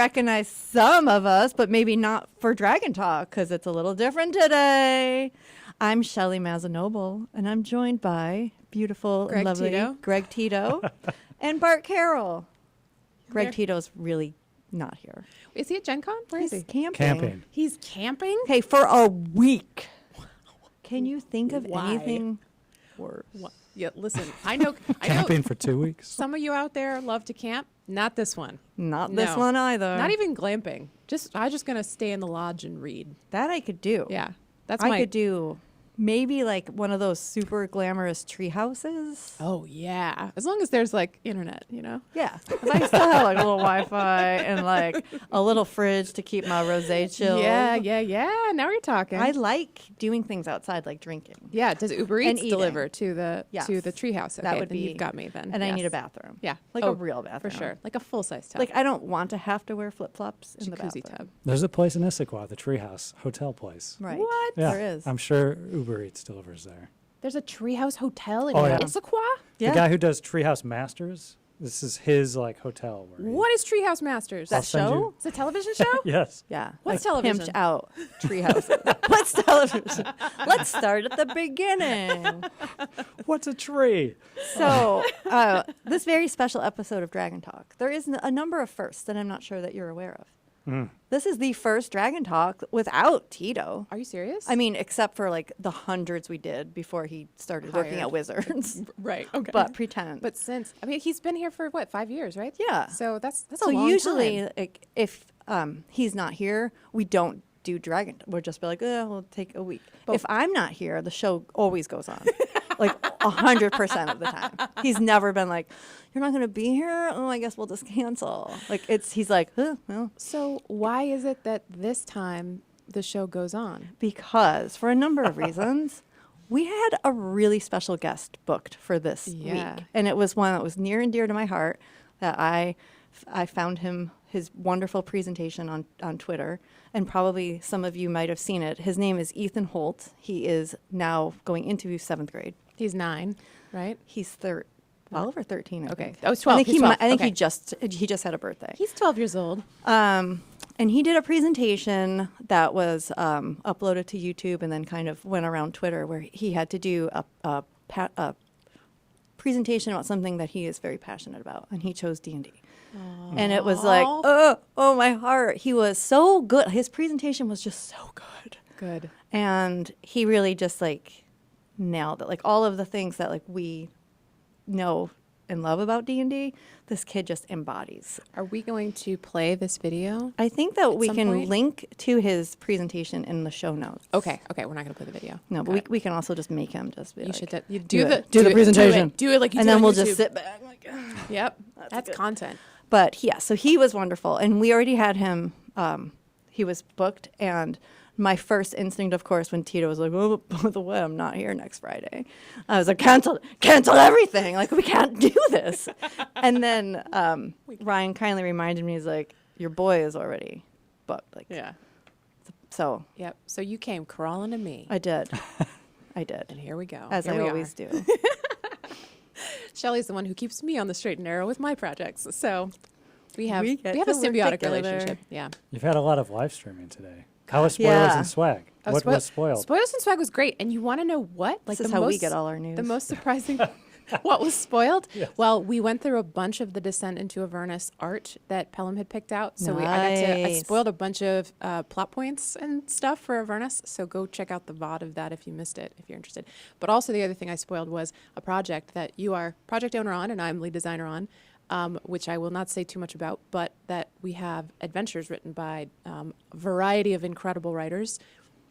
recognize some of us, but maybe not for Dragon Talk because it's a little different today. I'm Shelly Mazanoble, and I'm joined by beautiful Greg and lovely Tito. Greg Tito and Bart Carroll. Greg Tito's really not here. Is he at Gen Con? Where is He's he? camping. He's camping? Hey, for a week. Can you think of Why? anything worse? What? Yeah, listen, I know Camping for 2 weeks. some of you out there love to camp. Not this one. Not No. this one either. Not even glamping. I'm just gonna stay in the lodge and read. that I could do. Yeah, that's I my. could do maybe like one of those super glamorous tree houses. Oh yeah, as long as there's like internet, you know. Yeah. If I still have like a little Wi-Fi and like a little fridge to keep my rosé chilled. Yeah. Now we're talking. I like doing things outside, like drinking. yeah. Does Uber And Eats eating. deliver to the Yes. treehouse? Okay, That would then be. you've got me then. And I Yes. need a bathroom. Yeah, Like a real bathroom. for sure, like a full size tub, Like I don't want to have to wear flip-flops in the jacuzzi bathroom. tub. There's a place in Issaquah, the Treehouse Hotel place. Right. What? Yeah, There is. I'm sure Uber Eats delivers there. There's a treehouse hotel in Oh, yeah. Issaquah? Yeah. The guy who does Treehouse Masters, this is his like hotel. Where he- What is Treehouse Masters? That I'll send show? you- It's a television show? Yes. Yeah. What's like television? Pimped out tree houses. What's television? Let's start at the beginning. What's a tree? So, this very special episode of Dragon Talk, there is a number of firsts that I'm not sure that you're aware of. This is the first Dragon Talk without Tito. Are you serious? I mean, except for like the hundreds we did before he started working Hired. at Wizards. right. Okay. But pretend. But since he's been here for what, 5 years, right? Yeah. So that's so a long usually, time. like, if he's not here, we don't do Dragon. We'll just be like, we'll take a week. But- if I'm not here, the show always goes on, like 100% of the time. He's never been like, "You're not going to be here? Oh, I guess we'll just cancel." Like he's like, well, So why is it that this time the show goes on? because for a number of reasons. We had a really special guest booked for this Yeah. week, and it was one that was near and dear to my heart. That I found his wonderful presentation on Twitter, and probably some of you might have seen it. His name is Ethan Holt. He is now going into 7th grade. He's 9, right? He's 12 or 13. I Okay. think. Oh, it's 12. I think He's 12. I think Okay. he just had a birthday. He's 12 years old. And he did a presentation that was uploaded to YouTube and then kind of went around Twitter, where he had to do a presentation about something that he is very passionate about, and he chose D&D. And it was like, oh, my heart. He was so good. His presentation was just so good. Good. And he really just like nailed it. Like all of the things that like we know and love about D&D, this kid just embodies. Are we going to play this video? I think that we some can point? link to his presentation in the show notes. Okay. We're not going to play the video. No, Got it. but we can also just make him just be You like, should you do the it. Do the presentation. Do it like you and do then on we'll YouTube. just sit back like, Yep. That's good. content. But yeah, so he was wonderful, and we already had him. He was booked, and my first instinct, of course, when Tito was like, "Oh, by the way, I'm not here next Friday," I was like, "Cancel everything! Like we can't do this." And then Ryan kindly reminded me, he's like, "Your boy is already booked." Like, Yeah. so Yep. So you came crawling to me. I did, and here we go. as Here I we always are. do. Shelly's the one who keeps me on the straight and narrow with my projects. So we have We we, get have a to work symbiotic together. relationship. Yeah. You've had a lot of live streaming today. How was Spoilers Yeah. and Swag? What was spoiled? Spoilers and Swag was great. And you want to know what? This is how we get all our news. The most surprising what was spoiled? Yes. Well, we went through a bunch of the Descent into Avernus art that Pelham had picked out. So I Nice. spoiled a bunch of plot points and stuff for Avernus. So go check out the VOD of that if you missed it, if you're interested. But also the other thing I spoiled was a project that you are project owner on and I'm lead designer on, which I will not say too much about, but that we have adventures written by a variety of incredible writers,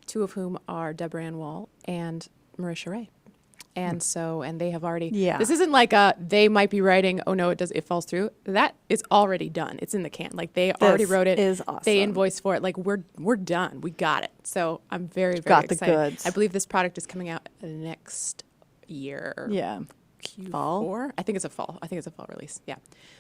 two of whom are Deborah Ann Wall and Marisha Ray. And so, and they have already, Yeah. this isn't like they might be writing, oh no, it falls through. That is already done. It's in the can. Like they already wrote it. Is awesome. They invoiced for it. Like we're done. We got it. So I'm very, very Got the excited. goods. I believe this product is coming out next year. Yeah. Q4. Fall? I think it's a fall. Release. Yeah.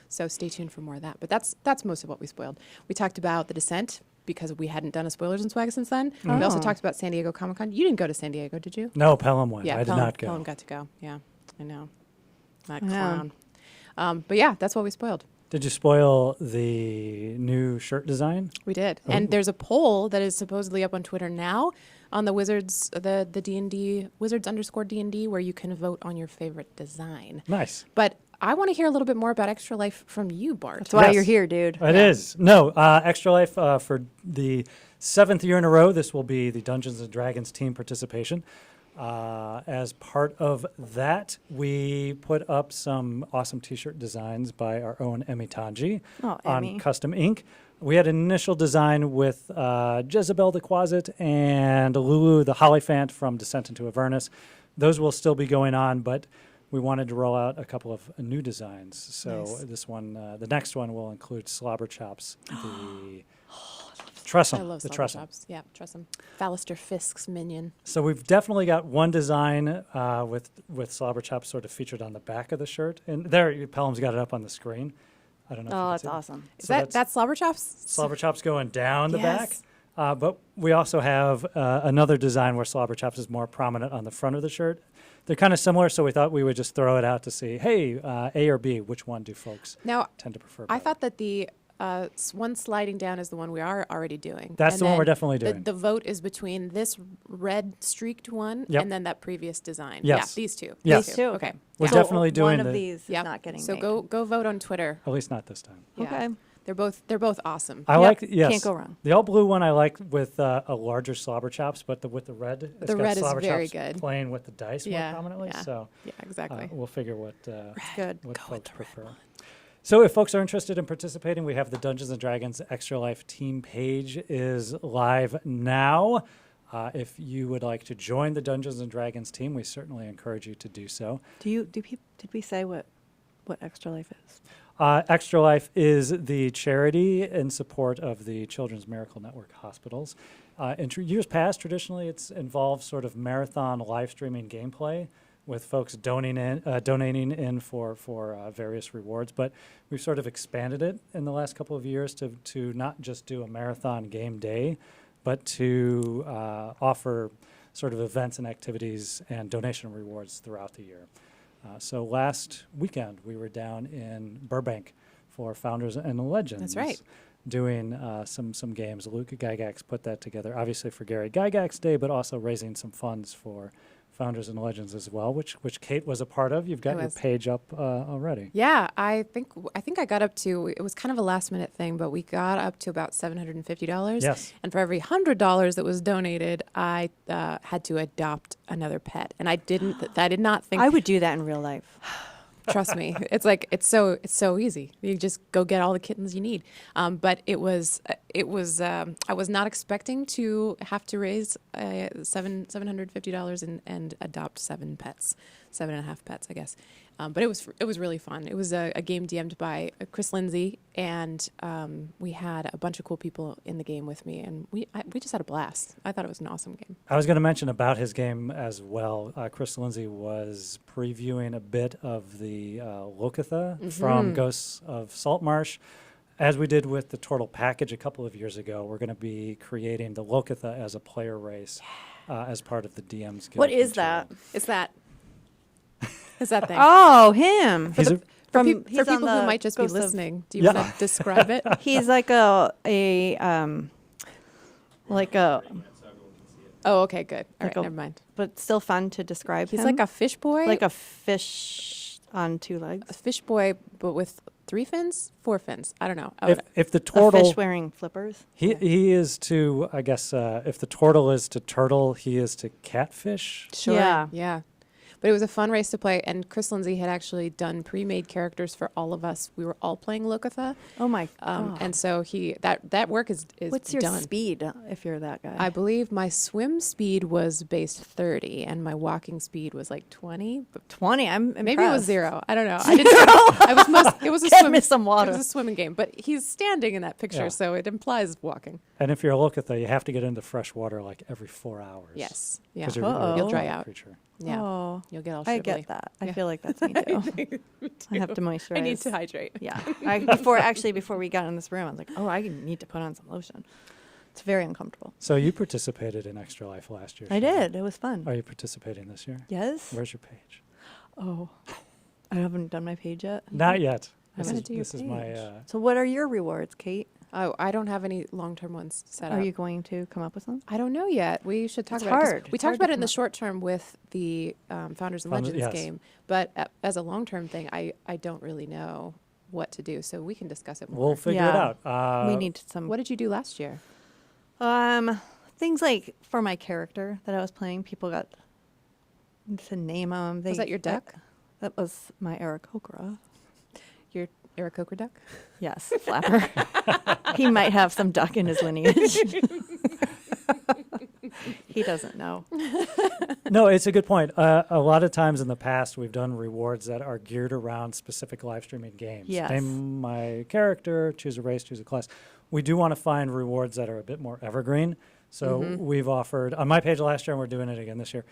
So stay tuned for more of that. But that's most of what we spoiled. We talked about the Descent because we hadn't done a Spoilers and Swag since then. We also talked about San Diego Comic-Con. You didn't go to San Diego, did you? No, Pelham went. Yeah, I did Pelham, not go. got to go. Yeah, I know. That I know. clown. But yeah, that's what we spoiled. Did you spoil the new shirt design? We did. Oh. And there's a poll that is supposedly up on Twitter now on the Wizards, the D&D, Wizards_D&D, where you can vote on your favorite design. Nice. But I want to hear a little bit more about Extra Life from you, Bart. That's why Yes. you're here, dude. It is. No, Extra Life for the 7th year in a row. This will be the Dungeons and Dragons team participation. As part of that, we put up some awesome T-shirt designs by our own Emmy Tanji Oh, on Emmy. Custom Ink. We had an initial design with Jezebel the Quasit and Lulu the Hollyphant from Descent into Avernus. Those will still be going on, but we wanted to roll out a couple of new designs. So Nice. this one, the next one will include Slobber Chops, the I Tressum, love the Slobber Tressum. Chops. Yeah, Tressum. Fallister Fisk's minion. So we've definitely got one design with Slobber Chops sort of featured on the back of the shirt. And there, Pelham's got it up on the screen. I don't know. Oh, if that's you can see it. awesome. Is So that's Slobber Chops? Slobber Chops going down the Yes. back. But we also have another design where Slobber Chops is more prominent on the front of the shirt. They're kind of similar, so we thought we would just throw it out to see, hey, A or B, which one do folks Now, tend to prefer I better? thought that the one sliding down is the one we are already doing. That's And the one we're then definitely doing. The vote is between this red streaked one Yep. and then that previous design. Yes. Yeah, these two. Yes. These These two. Okay. We're Yeah. definitely doing one the- of these is Yep. not getting So made. go vote on Twitter. At least not this time. Yeah. Okay. They're both awesome. I Yep, like, yes. can't go wrong. The all blue one I like with a larger Slobber Chops, but with the red, it's The got red is Slobber very Chops good. playing with the dice Yeah, more prominently. yeah. So Yeah, exactly. we'll figure what Good. what Go with folks the red prefer. one. So if folks are interested in participating, we have the Dungeons & Dragons Extra Life team page is live now. If you would like to join the Dungeons & Dragons team, we certainly encourage you to do so. Did we say what Extra Life is? Extra Life is the charity in support of the Children's Miracle Network hospitals. In years past, traditionally, it's involved sort of marathon live streaming gameplay with folks donating in for various rewards. But we've sort of expanded it in the last couple of years to not just do a marathon game day, but to offer sort of events and activities and donation rewards throughout the year. So last weekend, we were down in Burbank for Founders and Legends. That's right. Doing some games. Luke Gygax put that together, obviously for Gary Gygax Day, but also raising some funds for Founders and Legends as well, which Kate was a part of. You've got I your was. page up already. Yeah, I think I got up to, it was kind of a last minute thing, but we got up to about $750. Yes. And for every $100 that was donated, I had to adopt another pet. And I did not think, I would do that in real life. trust me, it's like, it's so easy. You just go get all the kittens you need. But I was not expecting to have to raise $750 and adopt 7.5 pets, I guess. But it was really fun. It was a game DM'd by Chris Lindsay, and we had a bunch of cool people in the game with me, and we just had a blast. I thought it was an awesome game. I was going to mention about his game as well. Chris Lindsay was previewing a bit of the Lokitha from Ghosts of Saltmarsh. As we did with the Turtle package a couple of years ago, we're going to be creating the Lokitha as a player race as part of the DM's Guild. What is material. that? It's that thing. Oh, him. He's a- For From people he's on who the might just be Ghost of- listening, do you Yeah. want to describe it? He's like a Oh, okay, good. All Like right, a- never mind. but still fun to describe He's him. like a fish boy. like a fish on two a legs. fish boy, but with 3 fins, 4 fins. I don't know. if the A turtle, fish wearing flippers. he is to, I guess, if the turtle is to turtle, he is to catfish. Sure. Yeah. Yeah. But it was a fun race to play, and Chris Lindsay had actually done pre-made characters for all of us. We were all playing Lokitha, Oh my. and so that work is What's your done. speed if you're that guy? I believe my swim speed was base 30, and my walking speed was like 20. But 20. I'm impressed. maybe it was 0. I don't know. I didn't. I was most. It was a Get swim. me some water. It was a swimming game, but he's standing in that picture, Yeah. so it implies walking. And if you're a Lokitha, you have to get into fresh water like every 4 hours. Yes. Yeah. 'Cause you're Uh-oh. a You'll dry water out. Creature. Yeah. Oh, You'll get all I shrivelly. get that. I Yeah. feel like that's me too. I have to moisturize. I need to hydrate. Yeah. Before we got in this room, I was like, oh, I need to put on some lotion. It's very uncomfortable. So you participated in Extra Life last year. I Shannon. did. It was fun. Are you participating this year? Yes. Where's your page? Oh, I haven't done my page yet. Not yet. I'm This gonna is, do your this is my page. So what are your rewards, Kate? Oh, I don't have any long-term ones set up. Are you going to come up with some? I don't know yet. We should talk It's about it. 'cause hard. We It's talked hard to about it in come the up. short term with the Founders and Founders- Legends yes. game, but as a long-term thing, I don't really know what to do. So we can discuss it more. We'll figure it Yeah. out. We need some. What did you do last year? Things like for my character that I was playing, people got to name them. Was that your duck? That was my Aarakocra. Your Aarakocra duck? Yes, Flapper. He might have some duck in his lineage. He doesn't know. No, it's a good point. A lot of times in the past, we've done rewards that are geared around specific live streaming games. Yes. Name my character, choose a race, choose a class. We do want to find rewards that are a bit more evergreen. So we've offered, on my page last year, and we're doing it again this year,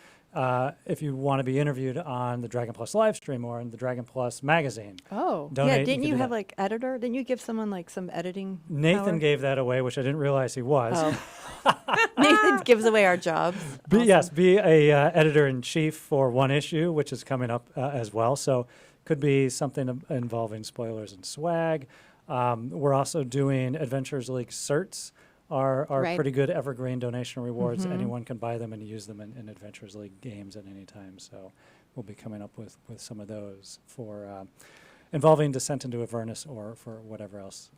if you want to be interviewed on the Dragon Plus live stream or in the Dragon Plus magazine, Oh, donate. Yeah, didn't can you do have that. like editor? Didn't you give someone like some editing Nathan power? gave that away, which I didn't realize he was. Oh. Nathan gives away our jobs. Yes, be a editor-in-chief for one issue, which is coming up as well. So could be something involving spoilers and swag. We're also doing Adventures League certs are Right. pretty good evergreen donation rewards. Anyone can buy them and use them in Adventures League games at any time. So we'll be coming up with some of those for involving Descent into Avernus or for whatever else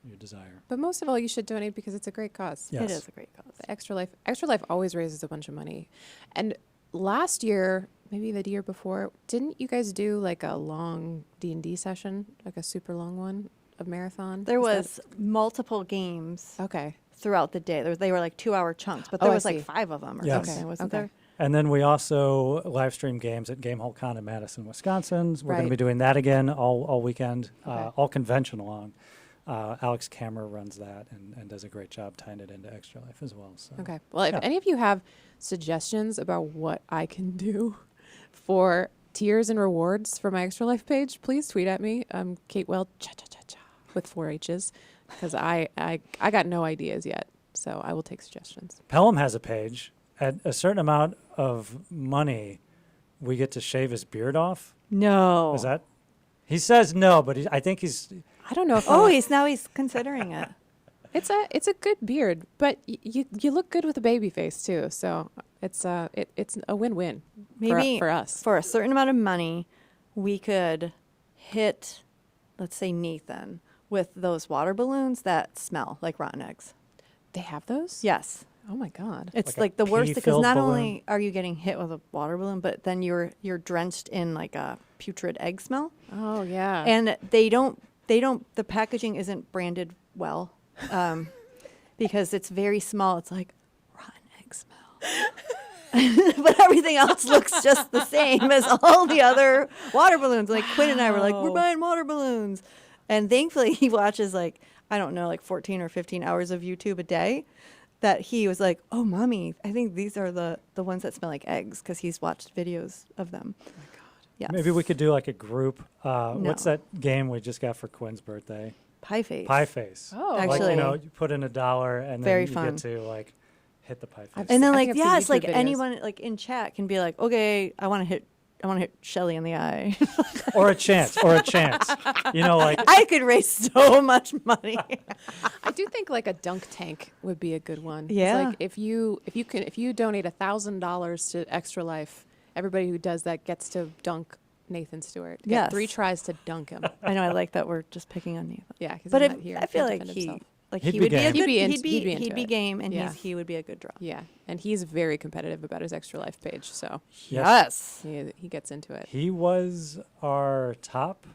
you desire. but most of all, you should donate because it's a great cause. Yes. It is a great cause. The Extra Life always raises a bunch of money. And last year, maybe the year before, didn't you guys do like a long D&D session, like a super long one, a marathon? There Is was multiple games that- okay. throughout the day. They were like 2-hour chunks, but Oh, there I was like see. 5 of them or Yes. something, wasn't Okay. there? And then we also live stream games at Gamehole Con in Madison, Wisconsin. We're going Right. to be doing that again all weekend, Okay. all convention long. Alex Kammer runs that and does a great job tying it into Extra Life as well. So. Okay. Well, if Yeah. any of you have suggestions about what I can do for tiers and rewards for my Extra Life page, please tweet at me. I'm Kate Weld, cha-cha-cha-cha, with 4 H's, because I got no ideas yet. So I will take suggestions. Pelham has a page. At a certain amount of money, we get to shave his beard off. No. Is that? He says no, but I think he's. I don't know if Oh, I'll- he's considering it. it's a good beard, but you look good with a baby face too. So it's a win-win Maybe for us. for a certain amount of money, we could hit, let's say, Nathan with those water balloons that smell like rotten eggs. They have those? Yes. Oh my God. It's Like a like the worst because pea-filled not balloon? only are you getting hit with a water balloon, but then you're drenched in like a putrid egg smell. Oh yeah. And the packaging isn't branded well because it's very small. It's like rotten egg smell. But everything else looks just the same as all the other water balloons. Like Quinn and I were like, we're Wow. buying water balloons. And thankfully he watches like, I don't know, like 14 or 15 hours of YouTube a day. That he was like, oh, mommy, I think these are the ones that smell like eggs because he's watched videos of them. Oh my God. Yes. Maybe we could do like a group. What's No. that game we just got for Quinn's birthday? Pie face. Pie face. Oh. Like, Actually- you put in $1 and then Very you fun. get to like hit the pie face. I've And then I like, think I've seen yes, YouTube like videos. anyone like in chat can be like, okay, I want to hit Shelly in the eye. or a chance. You know, like I could raise so much money. I do think like a dunk tank would be a good one. It's Yeah. like if you donate $1,000 to Extra Life, everybody who does that gets to dunk Nathan Stewart. Get Yes. 3 tries to dunk him. I know I like that we're just picking on Nathan. Yeah, because But he's if, not here. I feel Can't like defend himself. He'd he be would be a game. good, He'd be he'd into be it. game and Yeah. he would be a good draw. Yeah, and he's very competitive about his Extra Life page, so Yes. he gets into it. he was our top.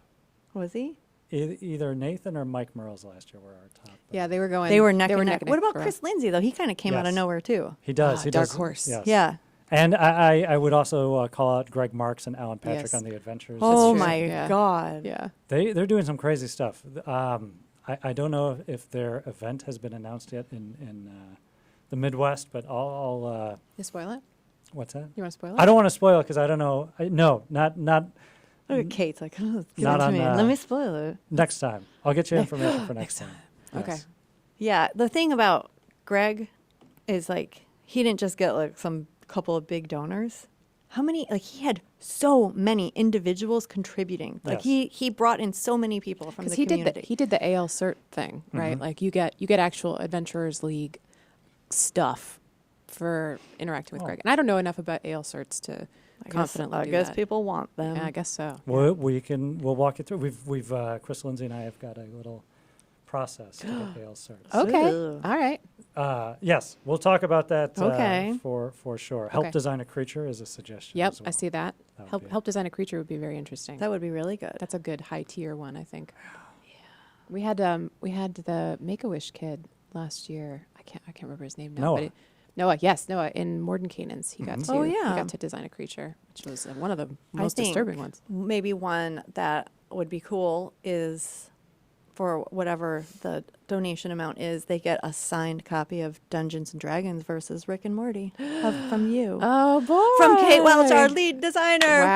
Was he? Either Nathan or Mike Merles last year were our top. Yeah, they were going. They were neck and neck neck. What about for- Chris Lindsay though? He kind of came out of Yes. nowhere too. He does. Ah, He dark does. horse. Yes. Yeah. And I would also call out Greg Marks and Alan Patrick Yes. on the Adventures. Oh true. my Yeah. God. Yeah. They're doing some crazy stuff. I don't know if their event has been announced yet in the Midwest, but I'll You spoil it? what's that? You want to spoil it? I don't want to spoil it because I don't know. No, not Look at Kate's like, oh, give Not it to on, me. Let me spoil it. next time. I'll get you information for next time. Okay. Yes. Yeah, the thing about Greg is like he didn't just get like some couple of big donors. how many, like he had so many individuals contributing. Like Yes. he brought in so many people from the community. He did the AL cert thing, right? Like you get actual Adventurers League stuff for interacting with Oh. Greg. And I don't know enough about AL certs to confidently I do guess that. people want them. Yeah, I guess so. We'll walk you through. We've Chris Lindsay and I have got a little process to get AL certs. Okay. Ooh. All right. Yes, we'll talk about that Okay. for sure. Help Okay. design a creature is a suggestion. Yep, as I well. see that. That would Help be- help design a creature would be very interesting. That would be really good. That's a good high tier one, I think. We had the Make-A-Wish kid last year. I can't remember his name now. Noah. But Noah in Mordenkainen's. He got to Oh, he yeah. got to design a creature, which was one of the I most think disturbing ones. Maybe one that would be cool is for whatever the donation amount is, they get a signed copy of Dungeons and Dragons versus Rick and Morty from you. Oh boy! From Kate Welch, our lead designer. Wow.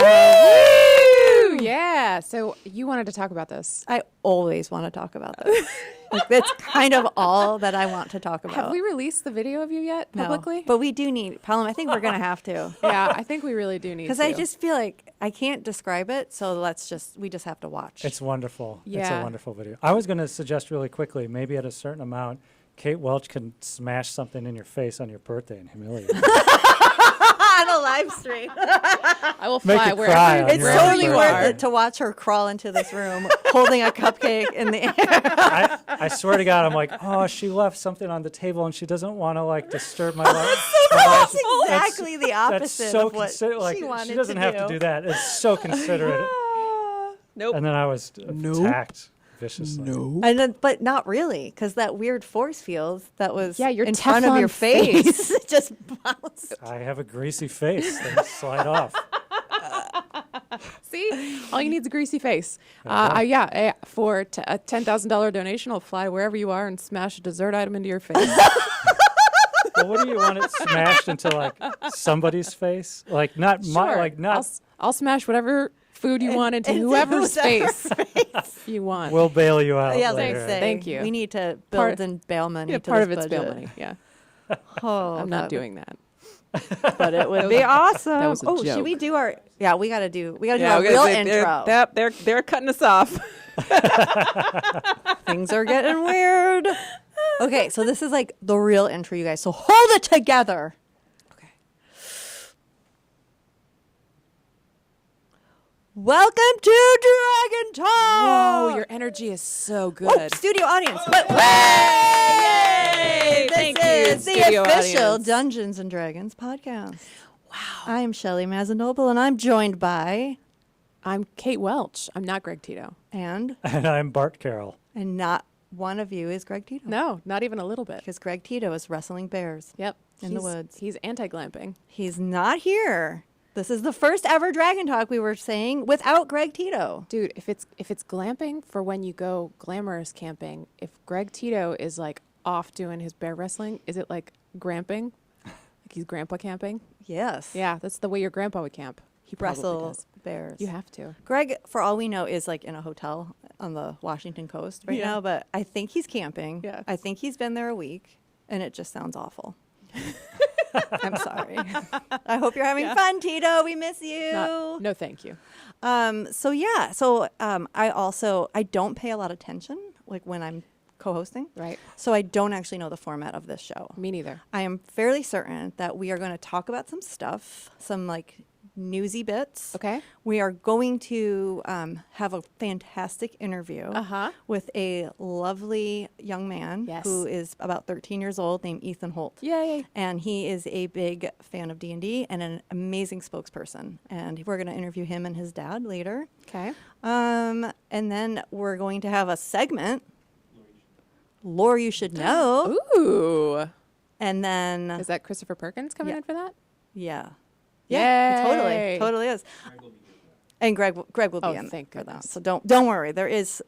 Woo! Yeah. So you wanted to talk about this. I always want to talk about this. Like, that's kind of all that I want to talk about. Have we released the video of you yet No. publicly? But we do need, Pelham, I think we're going to have to. Yeah, I think we really do need to. Because I just feel like I can't describe it, so we just have to watch. It's wonderful. It's Yeah. a wonderful video. I was going to suggest really quickly, maybe at a certain amount, Kate Welch can smash something in your face on your birthday and humiliate you. on a live stream. I will Make fly you wherever, cry on It's your own totally birthday. worth it to watch her crawl into this room holding a cupcake in the air. I swear to God, I'm like, oh, she left something on the table and she doesn't want to like disturb my life. That's exactly the That's opposite so of what like, she wanted she doesn't to have to do that. It's so considerate. Nope. And then I was attacked viciously. And then, but not really, because that weird force field that was your in front of Teflon your face just bounced. I have a greasy face. They slide off. See, all you need is a greasy face. Okay. For a $10,000 donation, I'll fly wherever you are and smash a dessert item into your face. Well, what do you want it smashed into like somebody's face? Like not my, Sure. like not. I'll smash whatever food you want into Into whoever's whoever's face you want. We'll bail you out. Yeah, later. Thank you. We need to Part- build in bail money. yeah, to part of this it's bail budget. money. Yeah, Oh, I'm not doing that. but it would be awesome. that was a oh, should joke. we do our? Yeah, we got to do our real intro. They're cutting us off. Things are getting weird. Okay, so this is like the real intro, you guys. So hold it together. Okay. Welcome to Dragon Talk. Whoa, your energy is so good. Oh, studio audience. But, Yay! This Thank you, is the studio official audience. Dungeons and Dragons podcast. Wow. I'm Shelley Mazanoble, and I'm joined by I'm Kate Welch. I'm not Greg Tito. and I'm Bart Carroll. not one of you is Greg Tito. No, not even a little bit. Because Greg Tito is wrestling bears. Yep. In the woods. He's anti-glamping. He's not here. This is the first ever Dragon Talk we were saying without Greg Tito. Dude, if it's glamping for when you go glamorous camping, if Greg Tito is like off doing his bear wrestling, is it like gramping? Like he's grandpa camping? Yes. Yeah, that's the way your grandpa would camp. He probably Wrestle does. bears. You have to. Greg, for all we know, is like in a hotel on the Washington coast right Yeah. now, but I think he's camping. Yeah. I think he's been there a week, and it just sounds awful. I'm sorry. I hope you're having fun, Tito. We miss you. No, thank you. I don't pay a lot of attention like when I'm co-hosting. Right. So I don't actually know the format of this show. Me neither. I am fairly certain that we are going to talk about some stuff, some like newsy bits. Okay. We are going to have a fantastic interview Uh-huh. with a lovely young man Yes. who is about 13 years old named Ethan Holt. Yay. And he is a big fan of D&D and an amazing spokesperson. And we're going to interview him and his dad later. Okay. And then we're going to have a segment, Lore You Should Know. Ooh. And then, Is that Christopher Perkins coming Yeah. in for that? yeah. Yeah, Yay. totally is. And Greg will Oh, be in thank for that. goodness. So don't worry. There is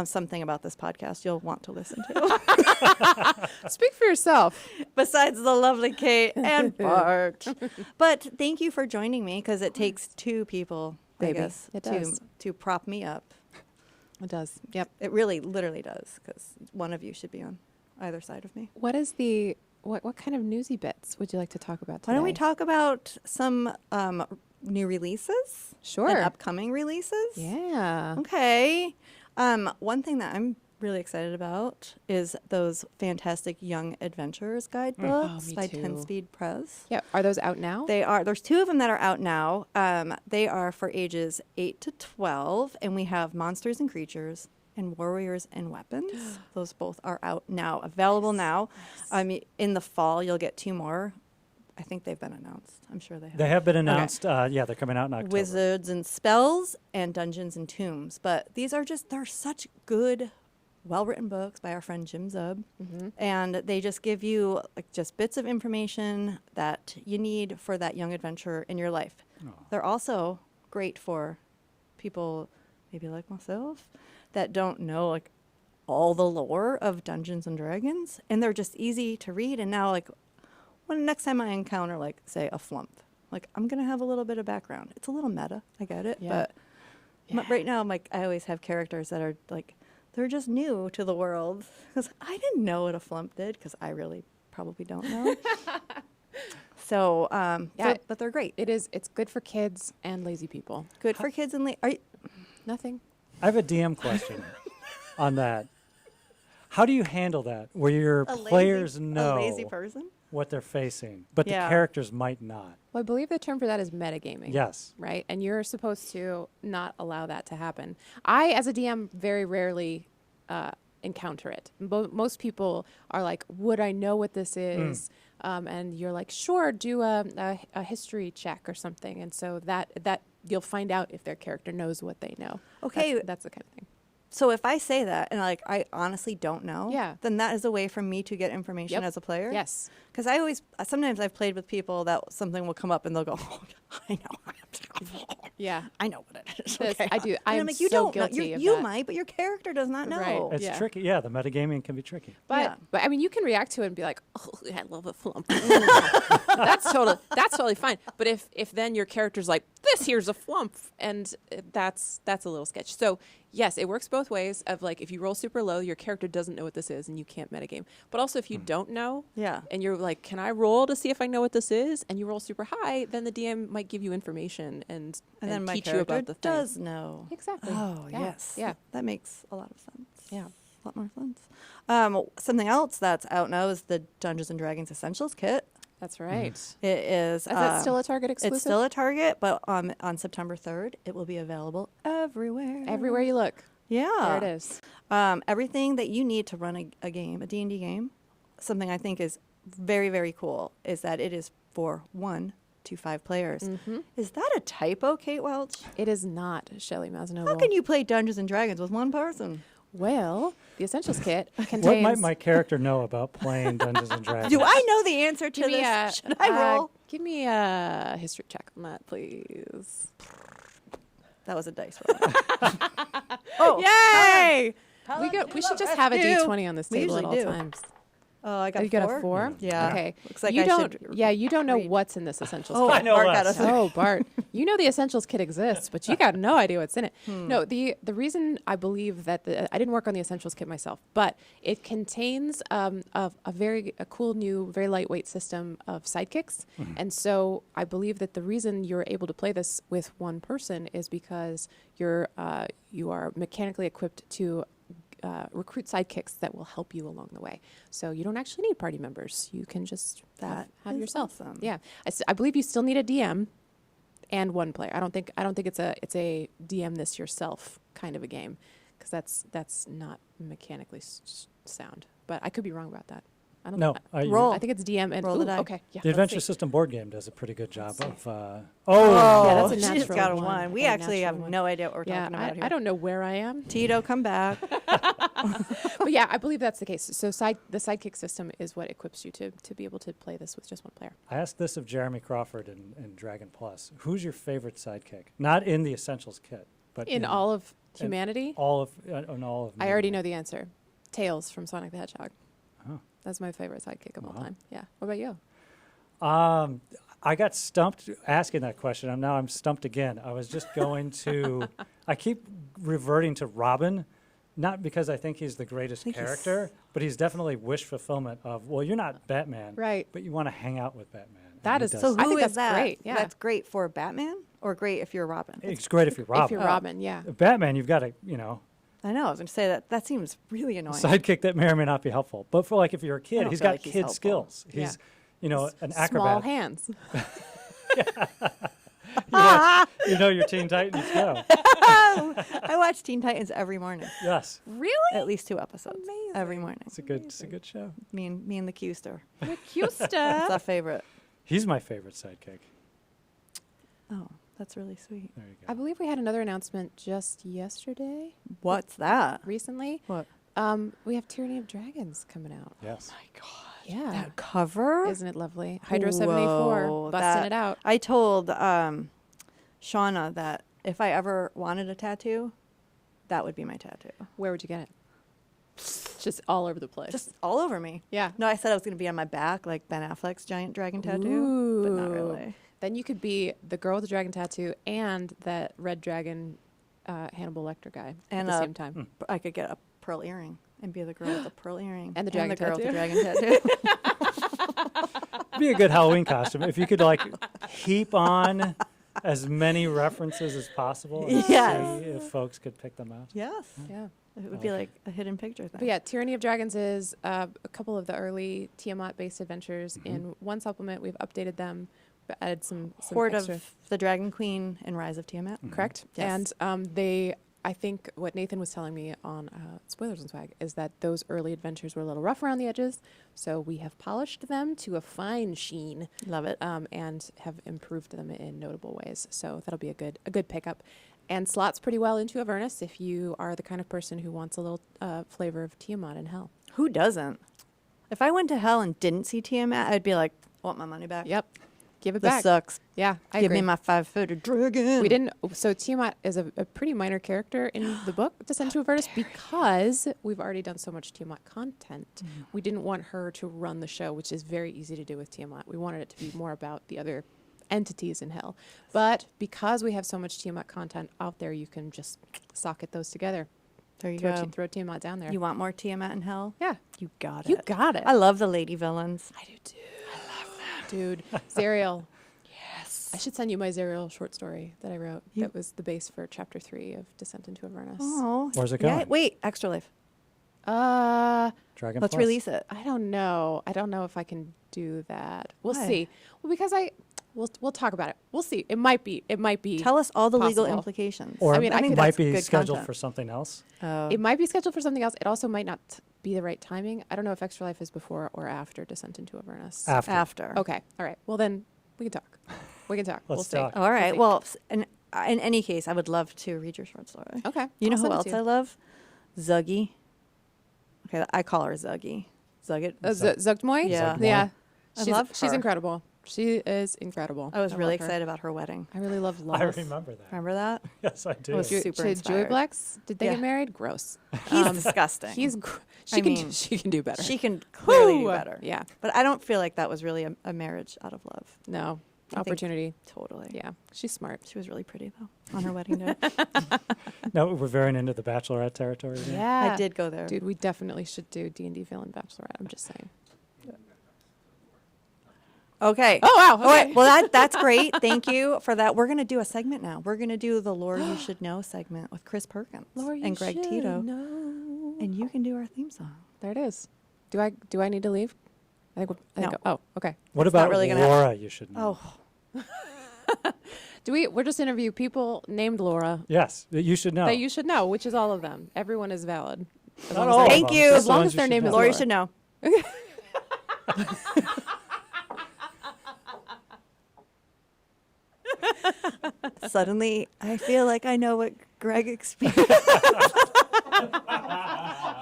something about this podcast you'll want to listen to. Speak for yourself. Besides the lovely Kate and Bart. But thank you for joining me because it takes two people, Baby, I guess, it does. to prop me up. It does. Yep. It really, literally does because one of you should be on either side of me. What is the what kind of newsy bits would you like to talk about today? Why don't we talk about some new releases? Sure. And upcoming releases? Yeah. Okay. One thing that I'm really excited about is those fantastic Young Adventurers guidebooks me by too. 10 Speed Press. Yeah. Are those out now? They are. There's 2 of them that are out now. They are for ages 8 to 12, and we have Monsters and Creatures and Warriors and Weapons. Those both are out now, available now. In the fall, you'll get 2 more. I think they've been announced. I'm sure they have. They have been announced. Yeah, they're coming out in October. Wizards and Spells and Dungeons and Tombs. But these are they're such good, well-written books by our friend Jim Zub. And they just give you just bits of information that you need for that young adventurer in your life. They're also great for people maybe like myself that don't know all the lore of Dungeons and Dragons. And they're just easy to read. And now when next time I encounter say a flump, I'm going to have a little bit of background. It's a little meta. I get it. Yeah. But right now, I always have characters that are they're just new to the world. Because I didn't know what a flump did, because I really probably don't know. So, but they're great. It's good for kids and lazy people. Good for kids and Nothing. I have a DM question on that. How do you handle that, where your players know a lazy person? what they're facing, but Yeah. the characters might not? Well, I believe the term for that is metagaming. Yes. Right? And you're supposed to not allow that to happen. I, as a DM, very rarely encounter it. Most people are like, would I know what this is? And you're like, sure, do a history check or something. And so that you'll find out if their character knows what they know. Okay. That's the kind of thing. So if I say that and I honestly don't know, Yeah. then that is a way for me to get information Yep. as a player. Yes. Because sometimes I've played with people that something will come up and they'll go, oh, I know. Yeah. I know what it is. This- Okay. I do. And I'm I'm like, you so don't know. guilty of You that. might, but your character does not know. Right. It's Yeah. tricky. Yeah, the metagaming can be tricky. But Yeah. but I mean, you can react to it and be like, "Oh, I love a flump." that's totally fine. But if then your character's like, "This here's a flump," and that's a little sketch. So yes, it works both ways. Of if you roll super low, your character doesn't know what this is, and you can't metagame. But also, if you don't know, Yeah. and you're like, "Can I roll to see if I know what this is?" and you roll super high, then the DM might give you information and And then my teach you character about the thing. does know. Exactly. Oh, Yeah. yes. Yeah. That makes a lot of sense. Yeah. A lot more sense. Something else that's out now is the Dungeons and Dragons Essentials Kit. That's right. It is. Is that still a Target exclusive? It's still a Target, but on September 3rd, it will be available everywhere. Everywhere you look. Yeah. There it is. Everything that you need to run a game, a D&D game, something I think is very, very cool is that it is for 1 to 5 players. Mm-hmm. Is that a typo, Kate Welch? It is not Shelley Masanoble. How can you play Dungeons and Dragons with one person? Well, the Essentials Kit contains... What might my character know about playing Dungeons and Dragons? Do I know the answer to Give me this? Should I roll? Give me a history check on that, please. That was a dice roll. Oh, Yay! Paladin We should of just have a rescue. D20 on this We table at all usually do. times. Oh, I got You 4. got a 4? Yeah. Okay. Looks like you I don't. should Yeah, you don't know read. what's in this Essentials Oh, Kit. I know Mark less. got us. Oh, Bart, you know the Essentials Kit exists, but you got no idea what's in it. No, the reason I believe that I didn't work on the Essentials Kit myself, but it contains a cool new, very lightweight system of sidekicks, and so I believe that the reason you're able to play this with one person is because you are mechanically equipped to recruit sidekicks that will help you along the way. So you don't actually need party members. You can just That have is yourself. awesome. Yeah, I believe you still need a DM and one player. I don't think it's a DM this yourself kind of a game, because that's not mechanically sound. But I could be wrong about that. I don't No, know. Roll. I think it's DM and Roll the die. okay. Yeah, The let's Adventure see. System board game does a pretty good job Let's of. Yeah, that's a she just natural got a one. 1. We A actually natural have one. no idea what we're Yeah, talking about here. I don't know where I am. Tito, come back. But yeah, I believe that's the case. So the sidekick system is what equips you to be able to play this with just one player. I asked this of Jeremy Crawford in Dragon Plus. Who's your favorite sidekick? Not in the Essentials Kit, but In all of humanity, all of. I already know the answer. Tails from Sonic the Hedgehog. Oh. That's my favorite sidekick of all Wow. time. Yeah. What about you? I got stumped asking that question. I'm stumped again. I was just going to. I keep reverting to Robin not because I think he's the greatest think he's- character, but he's definitely wish fulfillment of, well, you're not Batman, Right. but you want to hang out with Batman. and That he is does So that. I who think is that's that? great, yeah. That's great for Batman or great if you're Robin? It's great if you're Robin. If you're Oh. Robin, yeah. Batman, you've got to, I know. I was going to say that. That seems really annoying. sidekick that may or may not be helpful. But for like if you're a I kid, don't he's feel got like he's kid helpful. skills. Yeah. He's, an Small acrobat. hands. Your Teen Titans go. I watch Teen Titans every morning. Yes, Really? At least 2 episodes Amazing. every morning. it's a good show. Me and the Q-Star. You're cute That's stuff. our favorite. He's my favorite sidekick. Oh, that's really sweet. There you I go. believe we had another announcement just yesterday, What's that? recently. What? We have Tyranny of Dragons coming out. Yes. My God. Yeah. That cover? Isn't it lovely? Hydro 74, Whoa, busting that- it out. I told Shauna that if I ever wanted a tattoo, that would be my tattoo. Where would you get it? Just all over the place. Just all over me. yeah. No, I said I was going to be on my back like Ben Affleck's giant dragon tattoo, but not Ooh. really. Then you could be the girl with the dragon tattoo and that red dragon Hannibal Lecter guy And at the same time. I could get a pearl earring and be the girl with the pearl earring And the dragon girl with the tattoo. dragon tattoo. Be a good Halloween costume if you could like heap on as many references as possible. And Yes. see if folks could pick them out. Yes. Yeah. It would be like a hidden picture thing. But yeah, Tyranny of Dragons is a couple of the early Tiamat-based adventures. Mm-hmm. In one supplement, we've updated them, but added some Horde extra. of the Dragon Queen and Rise of Tiamat. Correct. Yes. And I think what Nathan was telling me on Spoilers and Swag is that those early adventures were a little rough around the edges. So we have polished them to a fine sheen Love it. and have improved them in notable ways. So that'll be a good pickup. And slots pretty well into Avernus if you are the kind of person who wants a little flavor of Tiamat in hell. Who doesn't? If I went to hell and didn't see Tiamat, I'd be like, I want my money back. Yep. Give it This back. sucks. Yeah, I Give agree. me my 5-footed dragon. We didn't. So Tiamat is a pretty minor character in the book, Descent to Avernus, because we've already done so much Tiamat content. We didn't want her to run the show, which is very easy to do with Tiamat. We wanted it to be more about the other entities in hell. But because we have so much Tiamat content out there, you can just socket those together. There you Throw, go. throw Tiamat down there. You want more Tiamat in hell? yeah, You got it. you got it. I love the lady villains. I do too. I love that, dude. Zariel. Yes. I should send you my Zariel short story that I wrote. You- That was the base for chapter 3 of Descent into Avernus. Oh. Where's it Yeah, going? wait, Extra Life. Dragon Let's Plus? release it. I don't know. I don't know if I can do that. We'll Why? see. Well, because we'll talk about it. We'll see. It might be. Tell us all the legal possible. implications. Or I mean, I it think might that's be good scheduled content. for something else. Oh. It might be scheduled for something else. It also might not be the right timing. I don't know if Extra Life is before or after Descent into Avernus. After. Okay. All right. Well, then we can talk. We can talk. we'll Let's see. talk. All right. see. Well, in any case, I would love to read your short story. Okay. You know I'll who send it else to you. I love? Zuggy. Okay, I call her Zuggy. Zugget. Zugtmoy? Yeah. Zugtmoy. Yeah. I love She's her. incredible. She is incredible. I was really love her. excited about her wedding. I really love love. I remember that. Remember that? Yes, I do. was super Joey inspired. Blacks, did they Yeah. get married? Gross. He's disgusting. She I mean, she can do better. She can clearly do Whew. better. Yeah. But I don't feel like that was really a marriage out of love. No. I think- Opportunity. Totally. Yeah. She's smart. She was really pretty though on her wedding day. No, we're veering into the Bachelorette territory. here. Yeah. I did go there. Dude, we definitely should do D&D Villain Bachelorette. I'm just saying. Okay. Oh, wow. All Okay. right. Well, that's great. Thank you for that. We're going to do a segment now. We're going to do the Lore You Should Know segment with Chris Perkins and Greg Tito. No. And you can do our theme song. There it is. Do I need to leave? I think. No. Oh, okay. What It's not about really gonna Laura? You should know. Oh, We're just interview people named Laura Yes, you should know. that you should know, which is all of them. Everyone is valid. As Not long as all they're- of Thank them, you. just As the long ones as their you name should is know. Lore You should know. Suddenly, I feel like I know what Greg experienced. Oh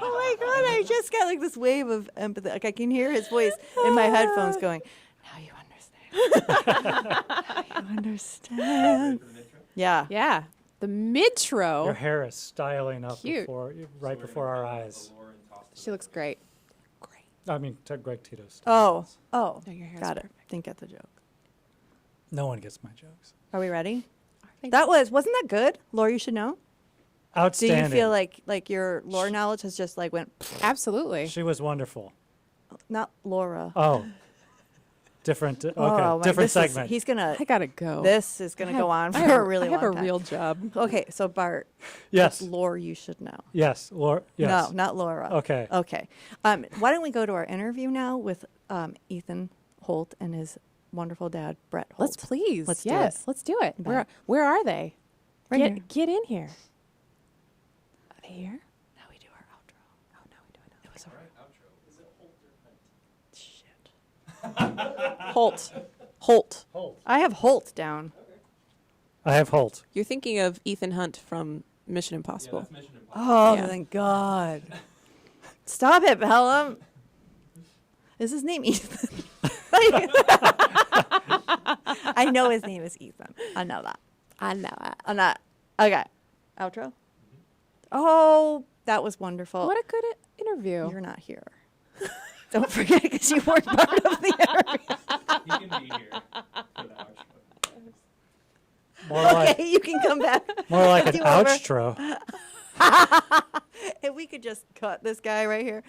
my God, I just got like this wave of empathy. Like I can hear his voice in my headphones going, now you understand. Now you understand. Yeah. Yeah. The Midtro. Your hair is styling up Cute. right before our eyes. She looks great. Great. I mean, Greg Tito's. Oh, No, your hair's got it. perfect. Didn't get the joke. No one gets my jokes. Are we ready? I think Wasn't that good? Lore, you should know. Do Outstanding. you feel like your lore knowledge has just like went, Absolutely. She was wonderful. not Laura. Oh, different. Okay, Oh, my- different this is- segment. he's gonna. I gotta go. This is gonna go on for a really long I have time. a real job. Okay, so Bart, yes. what's lore you should know? Yes. Laura. Yes. No, not Laura. Okay. Okay. Why don't we go to our interview now with Ethan Holt and his wonderful dad, Brett Holt. Let's please. Let's do yes, it. let's do it. Bye. Where are they? Right here. Get in here. Are they here? Now we do our outro. Oh no, we do it. It was a Holt. Holt. Holt. I have Holt down. I have Holt. You're thinking of Ethan Hunt from Mission Impossible. Oh, Yeah. thank God. Stop it, Pelham. Is his name Ethan? I know his name is Ethan. I know that. I'm not. Okay. Outro? Oh, that was wonderful. What a good interview. You're not here. Don't forget, because you weren't part of the interview. He can be here for the outro. More like Okay, you can come back. more like an Do over. outro. If we could just cut this guy right here.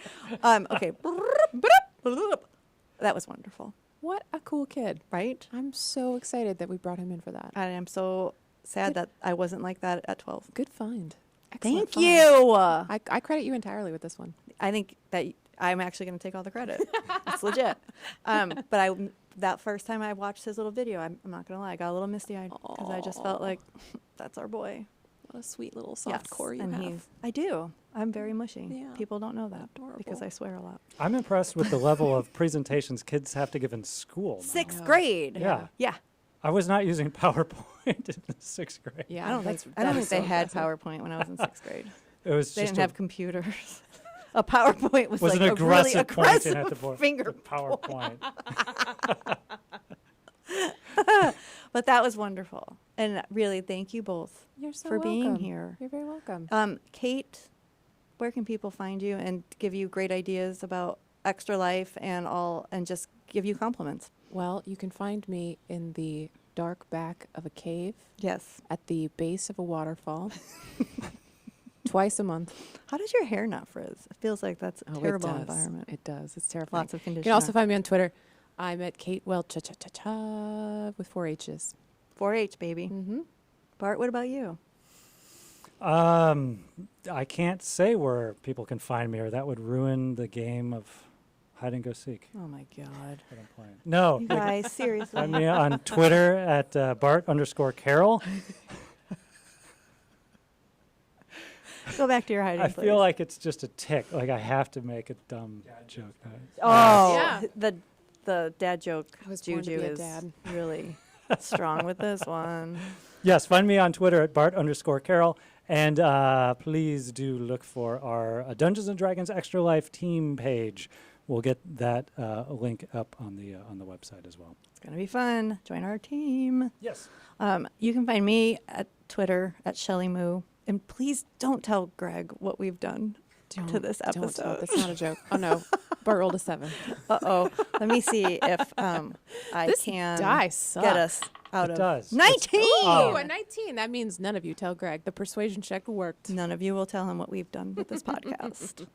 Okay. That was wonderful, What a cool kid. right? I'm so excited that we brought him in for that. I am so sad that I wasn't like that at 12. Good find. Excellent Thank find. you. I credit you entirely with this one. I think that I'm actually going to take all the credit. It's legit. But that first time I watched his little video, I'm not going to lie, I got a little misty-eyed because I just felt like that's our boy. What a sweet little soft core you and have. I do. I'm very mushy. Yeah. People don't know that because Adorable. I swear a lot. I'm impressed with the level of presentations kids have to give in school. Now. Sixth Yeah. grade. Yeah. Yeah. I was not using PowerPoint in the 6th grade. Yeah, I don't think they had PowerPoint when I was in 6th grade. It was They just didn't have computers. A PowerPoint was, was like an a really aggressive pointing aggressive at the board. finger. The PowerPoint. But that was wonderful. And really, thank you both You're so for being welcome. here. You're very welcome. Kate, where can people find you and give you great ideas about Extra Life and just give you compliments? Well, you can find me in the dark back of a cave Yes. at the base of a waterfall twice a month. How does your hair not frizz? It feels like that's a Oh, terrible it does. environment. It does. It's terrifying. Lots of You conditioner. can also find me on Twitter. I'm at Kate Welch with 4 H's. 4-H, baby. Mm-hmm. Bart, what about you? I can't say where people can find me, or that would ruin the game of hide and go seek Oh, my God. that I'm playing. No, You guys, seriously. find me on Twitter at Bart_Carol. Go back to your hiding I place. feel like it's just a tick. Like I have to make a dumb joke. Oh, Yeah. the dad joke I was born to juju be a is dad. really strong with this one. Yes, find me on Twitter at Bart_Carol. And please do look for our Dungeons and Dragons Extra Life team page. We'll get that link up on the website as well. It's gonna be fun. Join our team. Yes. You can find me at Twitter at Shelly Moo. And please don't tell Greg what we've done to this Don't tell. episode. That's not a joke. Oh, no. Bart rolled a 7. Uh-oh. Let me see if I This can die sucks. get us out It of does. 19. Oh, Oh. a 19. That means none of you tell Greg. The persuasion check worked. None of you will tell him what we've done with this podcast.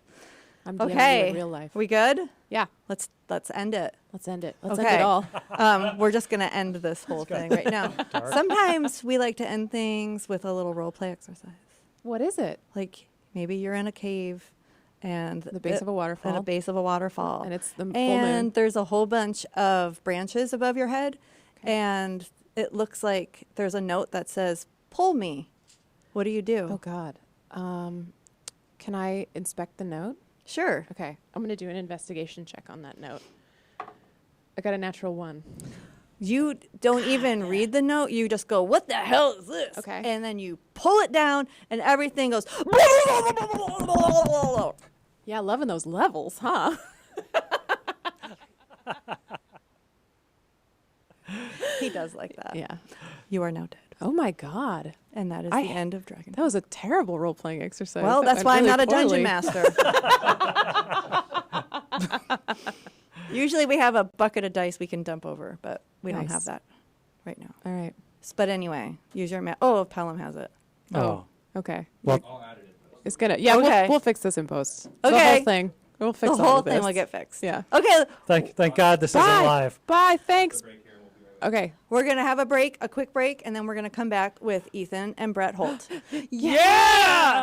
I'm DMing you Okay. in real life. We good? Yeah. Let's end it. Let's end it. Let's Okay. end it all. We're just going to end this whole thing right now. Sometimes we like to end things with a little role play exercise. What is it? Like maybe you're in a cave and The base of a waterfall. and a base of a waterfall. And it's the full and moon. there's a whole bunch of branches above your head and it looks like there's a note that says, "Pull me." What do you do? Oh, God. Can I inspect the note? Sure. Okay. I'm going to do an investigation check on that note. I got a natural 1. You don't even read the note. You just go, "What the hell is this?" Okay. And then you pull it down and everything goes. Yeah, loving those levels, huh? He does like that. Yeah. You are now dead. Oh, my God. And that is I- the end of Dragon. That was a terrible role-playing exercise. Well, That that's went why I'm really not a dungeon poorly. master. Usually we have a bucket of dice we can dump over, but we don't Nice. have that right now. All right. But anyway, use your Oh, Pelham has it. Oh. Okay. Well, I'll add it in post. It's gonna. Yeah. Okay. We'll fix this in post. The Okay. whole thing. We'll fix The all whole of thing this. will get fixed. Yeah. Okay, thank God this isn't Bye. live. Bye. Thanks. Break here and we'll be right back. Okay. we're going to have a quick break, and then we're going to come back with Ethan and Brett Holt. Yeah.